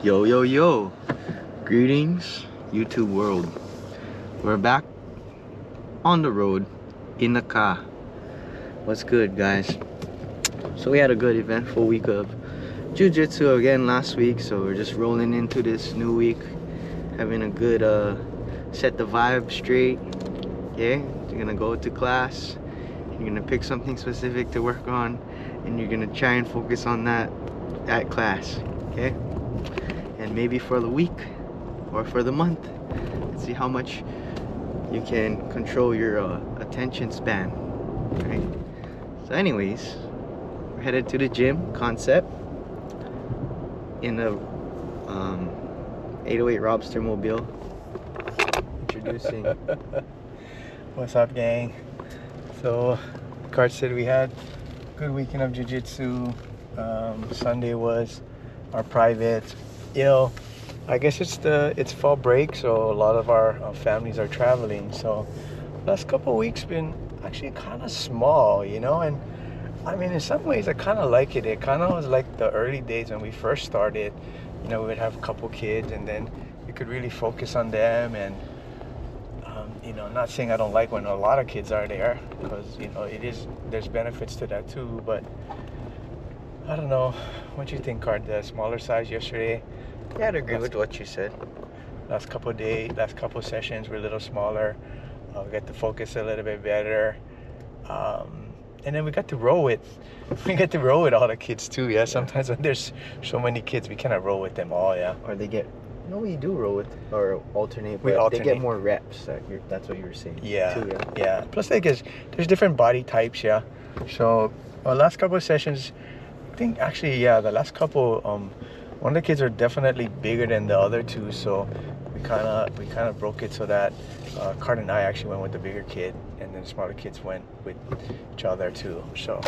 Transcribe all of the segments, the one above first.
Yo, yo, yo. Greetings, YouTube world. We're back on the road in the car. What's good, guys? So we had a good eventful week of jiu-jitsu again last week, so we're just rolling into this new week, having a good set the vibe straight. Okay, you're gonna go to class, you're gonna pick something specific to work on, and you're gonna try and focus on that at class. Okay, and maybe for the week or for the month, let's see how much you can control your attention span, right? So anyways, we're headed to the gym Concept in the 808 Robster Mobile. Introducing. What's up, gang? So Cart said we had a good weekend of jiu-jitsu. Sunday was our private. I guess it's fall break, so a lot of our families are traveling. So last couple of weeks been actually kind of small, and I mean, in some ways I kind of like it. It kind of was like the early days when we first started. We would have a couple kids, and then we could really focus on them. And not saying I don't like when a lot of kids are there, because there's benefits to that too. But I don't know. What do you think, Card? The smaller size yesterday? Yeah, I'd agree with what you said. Last couple sessions were a little smaller. We got to focus a little bit better, and then we got to roll with all the kids too. Yeah, sometimes when there's so many kids, we cannot roll with them all. Yeah, or they get. No, we do roll with or alternate. We alternate. They get more reps. That's what you were saying. Yeah, too, yeah. Plus, there's different body types. Yeah, so our last couple of sessions, I think actually, the last couple, one of the kids are definitely bigger than the other two, so we kind of broke it so that Cart and I actually went with the bigger kid, and then the smaller kids went with each other too. So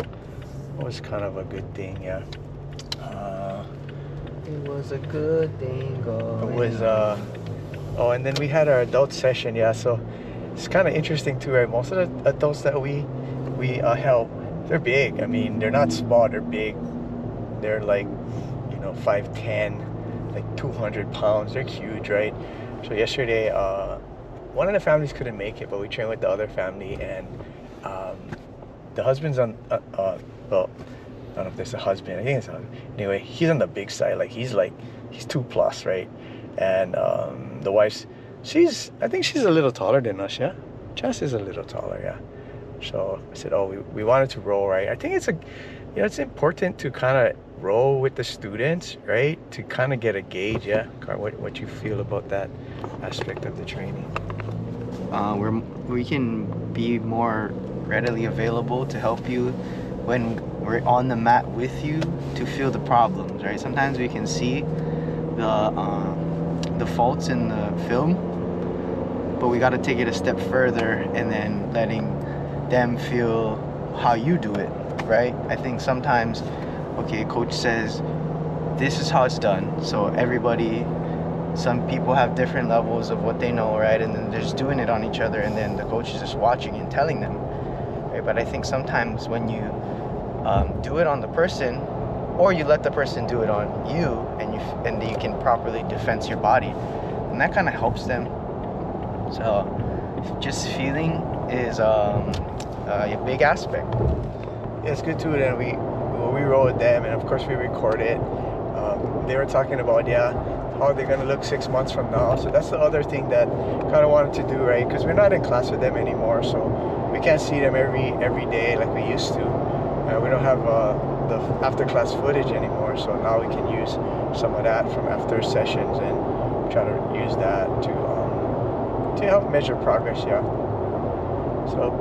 it was kind of a good thing. Yeah. It was a good thing going. It was and then we had our adult session. Yeah, so it's kind of interesting too, right? Most of the adults that we help, they're big. I mean, they're not small, they're big. They're like 5'10", like 200 pounds. They're huge, right? So yesterday, one of the families couldn't make it, but we trained with the other family, and the husband's on well, I don't know if there's a husband. I think it's a husband. Anyway, he's on the big side. He's 2+, right? And the wife's, I think she's a little taller than us, yeah? Jess is a little taller, yeah. So I said, we wanted to roll, right? I think it's important to kind of roll with the students, right? To kind of get a gauge, yeah? What you feel about that aspect of the training? We can be more readily available to help you when we're on the mat with you to feel the problems, right? Sometimes we can see the faults in the film, but we got to take it a step further and then letting them feel how you do it, right? I think sometimes, coach says this is how it's done, so some people have different levels of what they know, right? And then they're just doing it on each other, and then the coach is just watching and telling them, right? But I think sometimes when you do it on the person, or you let the person do it on you, and you can properly defense your body, and that kind of helps them. So just feeling is a big aspect. Yeah, it's good too. And we roll with them, and of course we record it. They were talking about how they're gonna look 6 months from now. So that's the other thing that kind of wanted to do, right? Because we're not in class with them anymore, so we can't see them every day like we used to. We don't have the after class footage anymore, so now we can use some of that from after sessions and try to use that to help measure progress. Yeah. So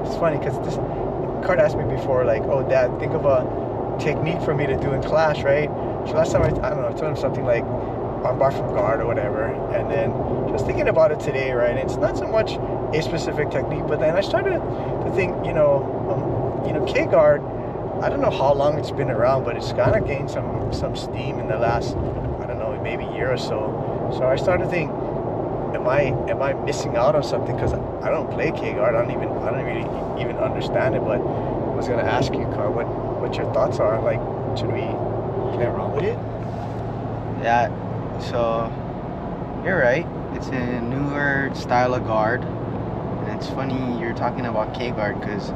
it's funny because this Cart asked me before, Dad, think of a technique for me to do in class, right? So last time I told him something like armbar from guard or whatever, and then just thinking about it today, right? It's not so much a specific technique, but then I started to think, K-guard, I don't know how long it's been around, but it's kind of gained some steam in the last, maybe year or so. So I started to think, am I missing out on something? Because I don't play K-guard. I don't really even understand it. But I was gonna ask you, Carl, what your thoughts are. Should we get wrong with it? Yeah, so you're right. It's a newer style of guard. And it's funny you're talking about K guard because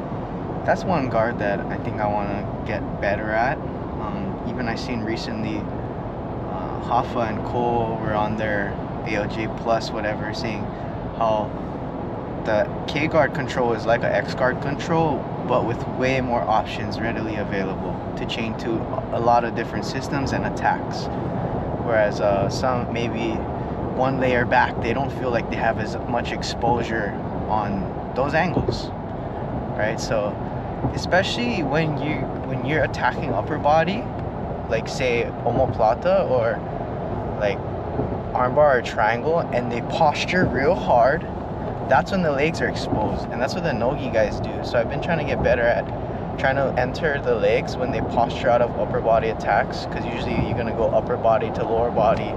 that's one guard that I think I want to get better at. Even I seen recently Hoffa and Cole were on their ALJ Plus, whatever, saying how the K guard control is like an X guard control, but with way more options readily available to chain to a lot of different systems and attacks. Whereas some maybe one layer back, they don't feel like they have as much exposure on those angles, right? So especially when you're attacking upper body, like say omoplata or like armbar or triangle, and they posture real hard, that's when the legs are exposed, and that's what the nogi guys do. So I've been trying to get better at trying to enter the legs when they posture out of upper body attacks, because usually you're going to go upper body to lower body,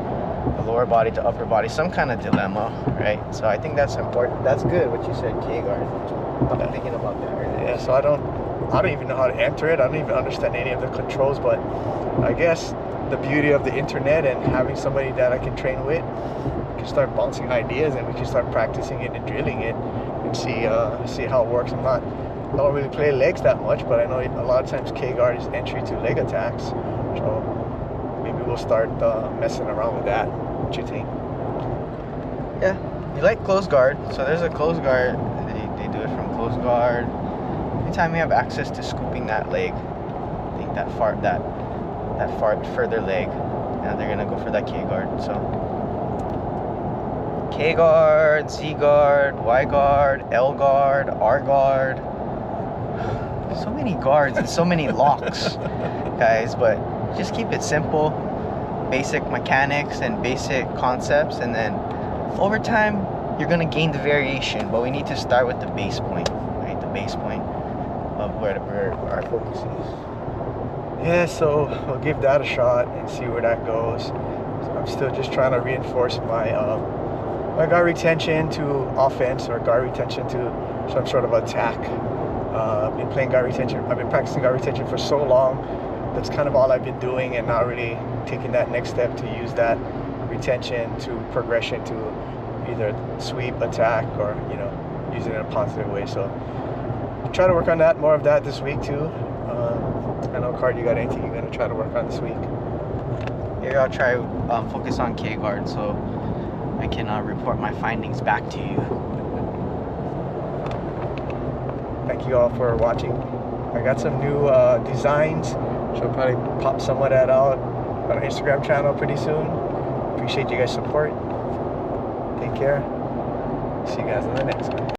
lower body to upper body, some kind of dilemma, right? So I think that's important. That's good what you said, K guard. I'm thinking about that right now. Yeah, so I don't even know how to enter it. I don't even understand any of the controls, but I guess the beauty of the internet and having somebody that I can train with, we can start bouncing ideas and we can start practicing it and drilling it and see how it works. I don't really play legs that much, but I know a lot of times K guard is entry to leg attacks. So maybe we'll start messing around with that. What you think? Yeah, you like close guard, so there's a close guard. They do it from close guard. Anytime you have access to scooping that leg, I think that far further leg, now they're gonna go for that K guard. So K guard, Z guard, Y guard, L guard, R guard. So many guards and so many locks, guys. But just keep it simple, basic mechanics and basic concepts, and then over time you're gonna gain the variation. But we need to start with the base point, right? The base point of where our focus is. Yeah, so we'll give that a shot and see where that goes. So I'm still just trying to reinforce my my guard retention to offense, or guard retention to some sort of attack. I've been playing guard retention. I've been practicing guard retention for so long. That's kind of all I've been doing, and not really taking that next step to use that retention to progression to either sweep, attack, or use it in a positive way. So try to work on that, more of that this week too. I know, Card, you got anything you're going to try to work on this week? Maybe I'll try focus on K guard so I can report my findings back to you. Thank you all for watching. I got some new designs, so I'll probably pop some of that out on our Instagram channel pretty soon. Appreciate you guys' support. Take care. See you guys in the next one.